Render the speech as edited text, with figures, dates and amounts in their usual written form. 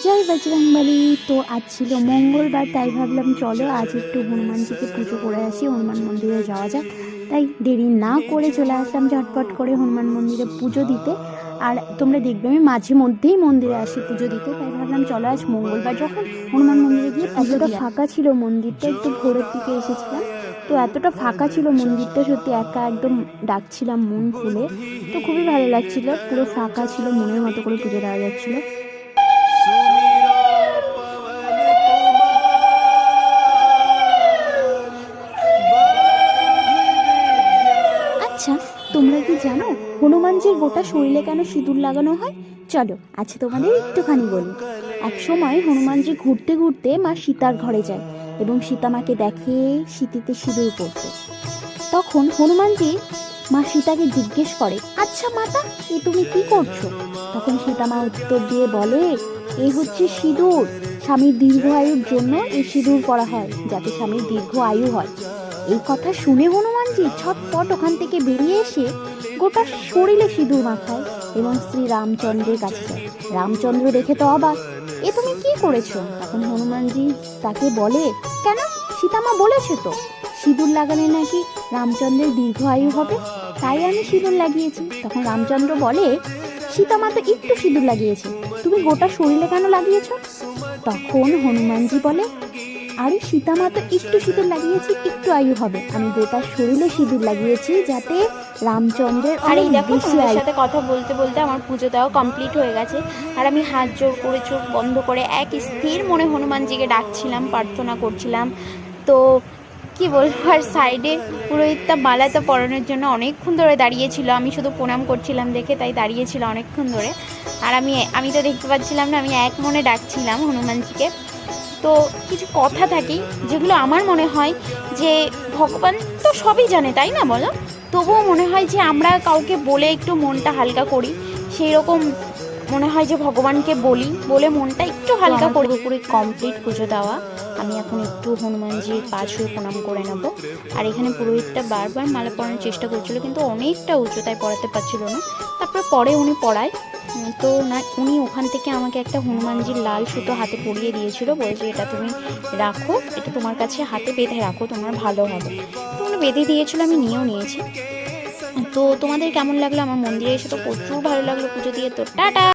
জয় বজরংবলী। তো আজ ছিল মঙ্গলবার, তাই ভাবলাম চলো আজ একটু হনুমানজিকে পুজো করে আসি, হনুমান মন্দিরে যাওয়া যাক। তাই দেরি না করে চলে আসলাম ঝটপট করে হনুমান মন্দিরে পুজো দিতে। আর তোমরা দেখবে আমি মাঝে মধ্যেই মন্দিরে আসি পুজো দিতে, তাই ভাবলাম চলো আজ মঙ্গলবার যখন হনুমান মন্দিরে গিয়ে পুজোটা। ফাঁকা ছিল মন্দিরটা, একটু ভোরের দিকে এসেছিলাম, তো এতটা ফাঁকা ছিল মন্দিরটা, সত্যি একা একদম ডাকছিলাম মন খুলে। তো খুবই ভালো লাগছিল, পুরো ফাঁকা ছিল, মনের মতো করে পুজো দেওয়া যাচ্ছিল। আচ্ছা, তোমরা কি জানো হনুমানজির গোটা শরীরে কেন সিঁদুর লাগানো হয়? চলো আজ তোমাদের একটুখানি বলি। এক সময় হনুমানজি ঘুরতে ঘুরতে মা সীতার ঘরে যায় এবং সীতামাকে দেখে সিঁথিতে সিঁদুর পড়তে। তখন হনুমানজি মা সীতাকে জিজ্ঞেস করে, আচ্ছা মাতা, এ তুমি কি করছো? তখন সীতামা উত্তর দিয়ে বলে, এই হচ্ছে সিঁদুর, স্বামীর দীর্ঘ আয়ুর জন্য এই সিঁদুর পরা হয়, যাতে স্বামীর দীর্ঘ আয়ু হয়। এই কথা শুনে হনুমানজি ছটপট ওখান থেকে বেরিয়ে এসে গোটা শরীরে সিঁদুর মাখায় এবং শ্রী রামচন্দ্রের কাছে যায়। রামচন্দ্র দেখে তো অবাক, এ তুমি কি করেছো? তখন হনুমানজি তাকে বলে, কেন, সীতামা বলেছে তো সিঁদুর লাগালে নাকি রামচন্দ্রের দীর্ঘ আয়ু হবে, তাই আমি সিঁদুর লাগিয়েছি। তখন রামচন্দ্র বলে, সীতামা তো একটু সিঁদুর লাগিয়েছে, তুমি গোটা শরীরে কেন লাগিয়েছ? তখন হনুমানজি বলে, আরে সীতামা তো একটু সিঁদুর লাগিয়েছি, একটু আয়ু হবে, আমি গোটা শরীরে সিঁদুর লাগিয়েছি যাতে রামচন্দ্রের অনেক বেশি আয়ু। সাথে কথা বলতে বলতে আমার পুজো দেওয়া কমপ্লিট হয়ে গেছে, আর আমি হাত জোর করে চোখ বন্ধ করে এক স্থির মনে হনুমানজিকে ডাকছিলাম, প্রার্থনা করছিলাম। তো কি বলবো, আর সাইডে পুরোহিতটা মালাটা পরানোর জন্য অনেকক্ষণ ধরে দাঁড়িয়েছিল, আমি শুধু প্রণাম করছিলাম দেখে তাই দাঁড়িয়েছিল অনেকক্ষণ ধরে। আর আমি তো দেখতে পাচ্ছিলাম না, আমি এক মনে ডাকছিলাম হনুমানজিকে। তো কিছু কথা থাকে যেগুলো আমার মনে হয় যে ভগবান তো সবই জানে, তাই না বলো? তবুও মনে হয় যে আমরা কাউকে বলে একটু মনটা হালকা করি, সেই রকম মনে হয় যে ভগবানকে বলি, বলে মনটা একটু হালকা করে। পুরোপুরি কমপ্লিট পুজো দেওয়া, আমি এখন একটু হনুমানজির পা ছুঁয়ে প্রণাম করে নেব। আর এখানে পুরোহিতটা বারবার মালা পরানোর চেষ্টা করছিল, কিন্তু অনেকটা উঁচু, তাই পড়াতে পারছিল না। তারপরে পরে উনি পড়ায়, তো না উনি ওখান থেকে আমাকে একটা হনুমানজির লাল সুতো হাতে পরিয়ে দিয়েছিল, বলছে এটা তুমি রাখো, এটা তোমার কাছে হাতে বেঁধে রাখো, তোমার ভালো হবে। তো উনি বেঁধে দিয়েছিল, আমি নিয়েও নিয়েছি। তো তোমাদের কেমন লাগলো? আমার মন্দিরে এসে তো প্রচুর ভালো লাগলো পুজো দিয়ে। তো টাটা।